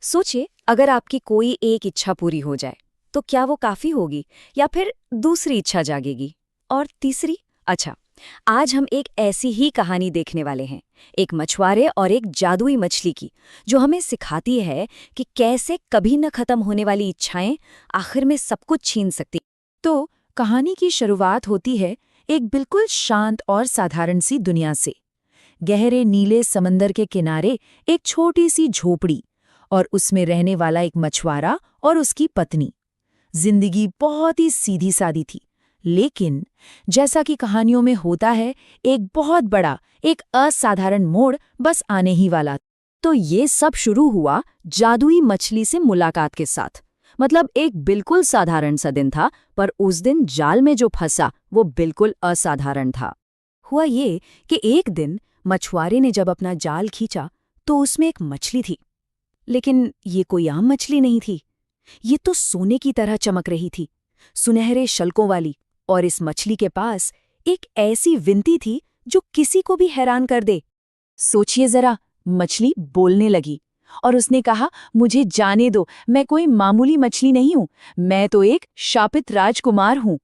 सोचिए, अगर आपकी कोई एक इच्छा पूरी हो जाए तो क्या वो काफी होगी या फिर दूसरी इच्छा जागेगी? और तीसरी? अच्छा, आज हम एक ऐसी ही कहानी देखने वाले हैं, एक मछुआरे और एक जादुई मछली की, जो हमें सिखाती है कि कैसे कभी न खत्म होने वाली इच्छाएं आखिर में सब कुछ छीन सकती। तो कहानी की शुरुआत होती है एक बिल्कुल शांत और साधारण सी दुनिया से। गहरे नीले समंदर के किनारे एक छोटी सी झोपड़ी और उसमें रहने वाला एक मछुआरा और उसकी पत्नी। जिंदगी बहुत ही सीधी सादी थी, लेकिन जैसा कि कहानियों में होता है, एक बहुत बड़ा, एक असाधारण मोड़ बस आने ही वाला। तो ये सब शुरू हुआ जादुई मछली से मुलाकात के साथ। मतलब एक बिल्कुल साधारण सा दिन था, पर उस दिन जाल में जो फंसा वो बिल्कुल असाधारण था। हुआ ये कि एक दिन मछुआरे ने जब अपना जाल खींचा तो उसमें एक मछली थी। लेकिन ये कोई आम मछली नहीं थी, ये तो सोने की तरह चमक रही थी, सुनहरे शल्कों वाली। और इस मछली के पास एक ऐसी विनती थी जो किसी को भी हैरान कर दे। सोचिए जरा, मछली बोलने लगी और उसने कहा, मुझे जाने दो, मैं कोई मामूली मछली नहीं हूं, मैं तो एक शापित राजकुमार हूं।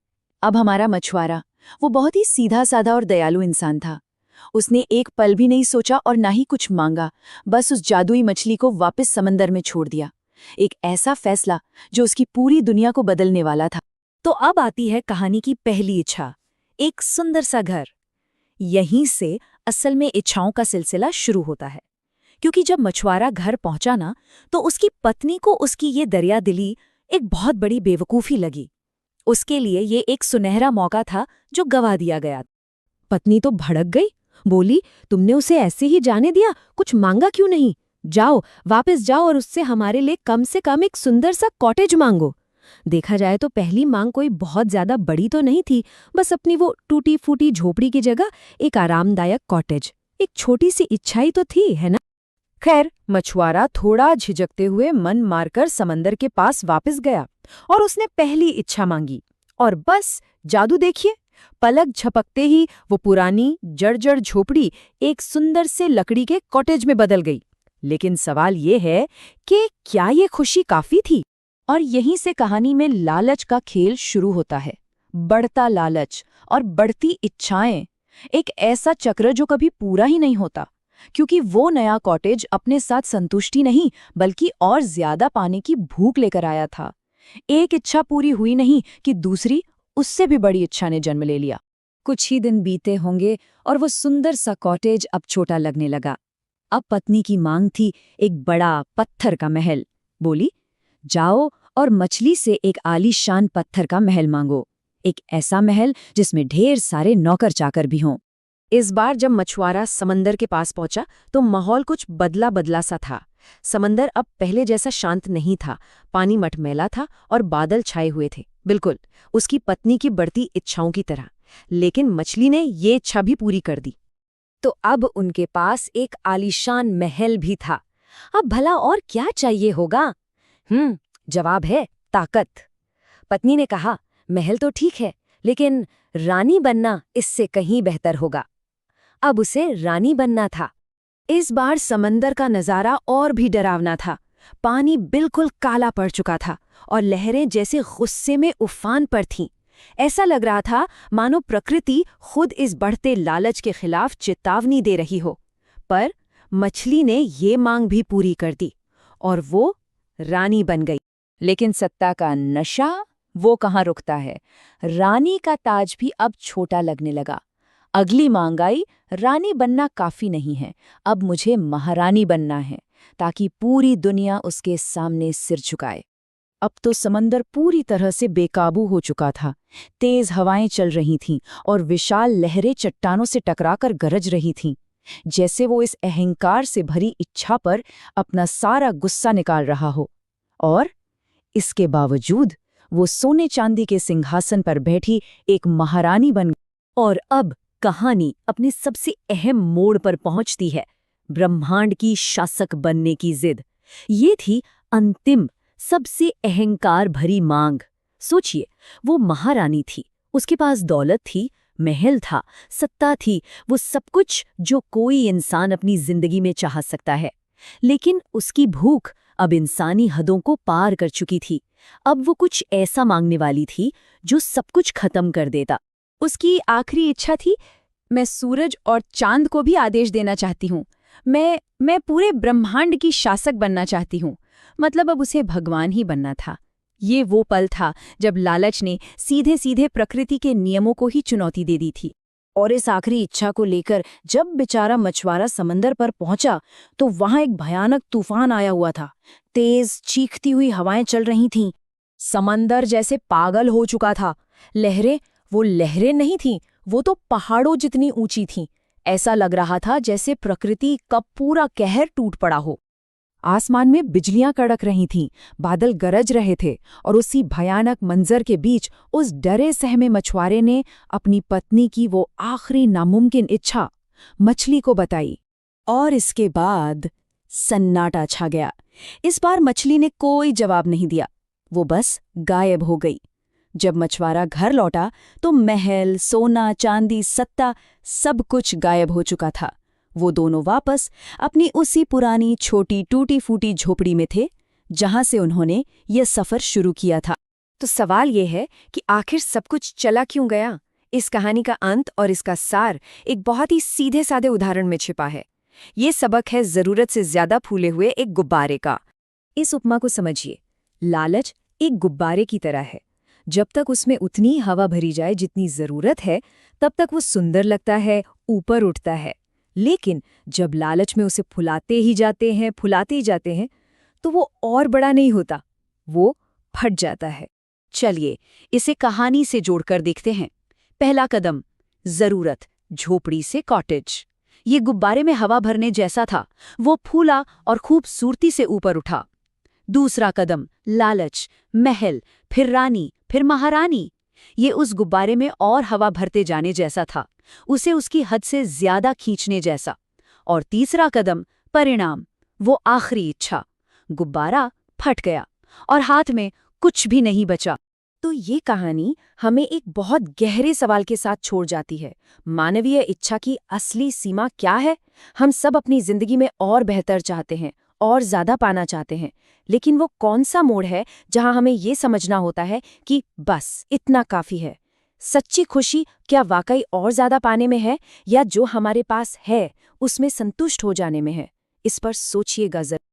अब हमारा मछुआरा, वो बहुत ही सीधा साधा और दयालु इंसान था। उसने एक पल भी नहीं सोचा और ना ही कुछ मांगा, बस उस जादुई मछली को वापस समंदर में छोड़ दिया। एक ऐसा फैसला जो उसकी पूरी दुनिया को बदलने वाला था। तो अब आती है कहानी की पहली इच्छा, एक सुंदर सा घर। यहीं से असल में इच्छाओं का सिलसिला शुरू होता है, क्योंकि जब मछुआरा घर पहुंचा ना, तो उसकी पत्नी को उसकी ये दरियादिली एक बहुत बड़ी बेवकूफ़ी लगी। उसके लिए ये एक सुनहरा मौका था जो गवा दिया गया। पत्नी तो भड़क गई, बोली, तुमने उसे ऐसे ही जाने दिया, कुछ मांगा क्यों नहीं? जाओ, वापस जाओ और उससे हमारे लिए कम से कम एक सुंदर सा कॉटेज मांगो। देखा जाए तो पहली मांग कोई बहुत ज्यादा बड़ी तो नहीं थी, बस अपनी वो टूटी फूटी झोपड़ी की जगह एक आरामदायक कॉटेज, एक छोटी सी इच्छा ही तो थी, है ना? खैर, मछुआरा थोड़ा झिझकते हुए मन मारकर समंदर के पास वापस गया और उसने पहली इच्छा मांगी। और बस जादू देखिए, पलक झपकते ही वो पुरानी जर्जर झोपड़ी एक सुंदर से लकड़ी के कॉटेज में बदल गई। लेकिन सवाल ये है कि क्या ये खुशी काफी थी? और यहीं से कहानी में लालच का खेल शुरू होता है। बढ़ता लालच और बढ़ती इच्छाएं, एक ऐसा चक्र जो कभी पूरा ही नहीं होता, क्योंकि वो नया कॉटेज अपने साथ संतुष्टि नहीं बल्कि और ज्यादा पाने की भूख लेकर आया था। एक इच्छा पूरी हुई नहीं कि दूसरी, उससे भी बड़ी इच्छा ने जन्म ले लिया। कुछ ही दिन बीते होंगे और वो सुंदर सा कॉटेज अब छोटा लगने लगा। अब पत्नी की मांग थी एक बड़ा पत्थर का महल। बोली, जाओ और मछली से एक आलीशान पत्थर का महल मांगो, एक ऐसा महल जिसमें ढेर सारे नौकर चाकर भी हों। इस बार जब मछुआरा समंदर के पास पहुंचा तो माहौल कुछ बदला बदला सा था। समंदर अब पहले जैसा शांत नहीं था, पानी मटमैला था और बादल छाए हुए थे, बिल्कुल उसकी पत्नी की बढ़ती इच्छाओं की तरह। लेकिन मछली ने ये इच्छा भी पूरी कर दी। तो अब उनके पास एक आलीशान महल भी था। अब भला और क्या चाहिए होगा? जवाब है ताकत। पत्नी ने कहा, महल तो ठीक है, लेकिन रानी बनना इससे कहीं बेहतर होगा। अब उसे रानी बनना था। इस बार समंदर का नजारा और भी डरावना था। पानी बिल्कुल काला पड़ चुका था और लहरें जैसे गुस्से में उफान पर थीं। ऐसा लग रहा था मानो प्रकृति खुद इस बढ़ते लालच के खिलाफ चेतावनी दे रही हो। पर मछली ने ये मांग भी पूरी कर दी और वो रानी बन गई। लेकिन सत्ता का नशा वो कहाँ रुकता है। रानी का ताज भी अब छोटा लगने लगा। अगली मांग आई, रानी बनना काफी नहीं है, अब मुझे महारानी बनना है, ताकि पूरी दुनिया उसके सामने सिर झुकाए। अब तो समंदर पूरी तरह से बेकाबू हो चुका था। तेज हवाएं चल रही थीं और विशाल लहरें चट्टानों से टकराकर गरज रही थीं, जैसे वो इस अहंकार से भरी इच्छा पर अपना सारा गुस्सा निकाल रहा हो। और इसके बावजूद वो सोने चांदी के सिंहासन पर बैठी एक महारानी बन गई। और अब कहानी अपने सबसे अहम मोड़ पर पहुंचती है, ब्रह्मांड की शासक बनने की जिद। ये थी अंतिम, सबसे अहंकार भरी मांग। सोचिए, वो महारानी थी, उसके पास दौलत थी, महल था, सत्ता थी, वो सब कुछ जो कोई इंसान अपनी जिंदगी में चाह सकता है। लेकिन उसकी भूख अब इंसानी हदों को पार कर चुकी थी। अब वो कुछ ऐसा मांगने वाली थी जो सब कुछ खत्म कर देता। उसकी आखिरी इच्छा थी, मैं सूरज और चांद को भी आदेश देना चाहती हूँ। मैं पूरे ब्रह्मांड की शासक बनना चाहती हूँ। मतलब अब उसे भगवान ही बनना था। ये वो पल था जब लालच ने सीधे सीधे प्रकृति के नियमों को ही चुनौती दे दी थी। और इस आखिरी इच्छा को लेकर जब बेचारा मछुआरा समंदर पर पहुंचा तो वहां एक भयानक तूफान आया हुआ था। तेज चीखती हुई हवाएं चल रही थीं। समंदर जैसे पागल हो चुका था। वो लहरें नहीं थीं, वो तो पहाड़ों जितनी ऊंची थीं। ऐसा लग रहा था जैसे प्रकृति का पूरा कहर टूट पड़ा हो। आसमान में बिजलियां कड़क रही थीं, बादल गरज रहे थे, और उसी भयानक मंजर के बीच उस डरे सहमे मछुआरे ने अपनी पत्नी की वो आखिरी नामुमकिन इच्छा मछली को बताई। और इसके बाद सन्नाटा छा गया। इस बार मछली ने कोई जवाब नहीं दिया, वो बस गायब हो गई। जब मछुआरा घर लौटा तो महल, सोना, चांदी, सत्ता सब कुछ गायब हो चुका था। वो दोनों वापस अपनी उसी पुरानी छोटी टूटी फूटी झोपड़ी में थे जहां से उन्होंने ये सफर शुरू किया था। तो सवाल ये है कि आखिर सब कुछ चला क्यों गया? इस कहानी का अंत और इसका सार एक बहुत ही सीधे साधे उदाहरण में छिपा है। ये सबक है जरूरत से ज्यादा फूले हुए एक गुब्बारे का। इस उपमा को समझिए। लालच एक गुब्बारे की तरह है। जब तक उसमें उतनी हवा भरी जाए जितनी जरूरत है, तब तक वो सुंदर लगता है, ऊपर उठता है। लेकिन जब लालच में उसे फुलाते ही जाते हैं, तो वो और बड़ा नहीं होता, वो फट जाता है। चलिए इसे कहानी से जोड़कर देखते हैं। पहला कदम, जरूरत, झोपड़ी से कॉटेज। ये गुब्बारे में हवा भरने जैसा था, वो फूला और खूबसूरती से ऊपर उठा। दूसरा कदम, लालच, महल, फिर रानी, फिर महारानी। ये उस गुब्बारे में और हवा भरते जाने जैसा था, उसे उसकी हद से ज्यादा खींचने जैसा। और तीसरा कदम, परिणाम, वो आखिरी इच्छा। गुब्बारा फट गया और हाथ में कुछ भी नहीं बचा। तो ये कहानी हमें एक बहुत गहरे सवाल के साथ छोड़ जाती है। मानवीय इच्छा की असली सीमा क्या है? हम सब अपनी जिंदगी में और बेहतर चाहते हैं, और ज्यादा पाना चाहते हैं, लेकिन वो कौन सा मोड़ है जहां हमें ये समझना होता है कि बस इतना काफी है? सच्ची खुशी क्या वाकई और ज्यादा पाने में है, या जो हमारे पास है उसमें संतुष्ट हो जाने में है? इस पर सोचिएगा जरूर।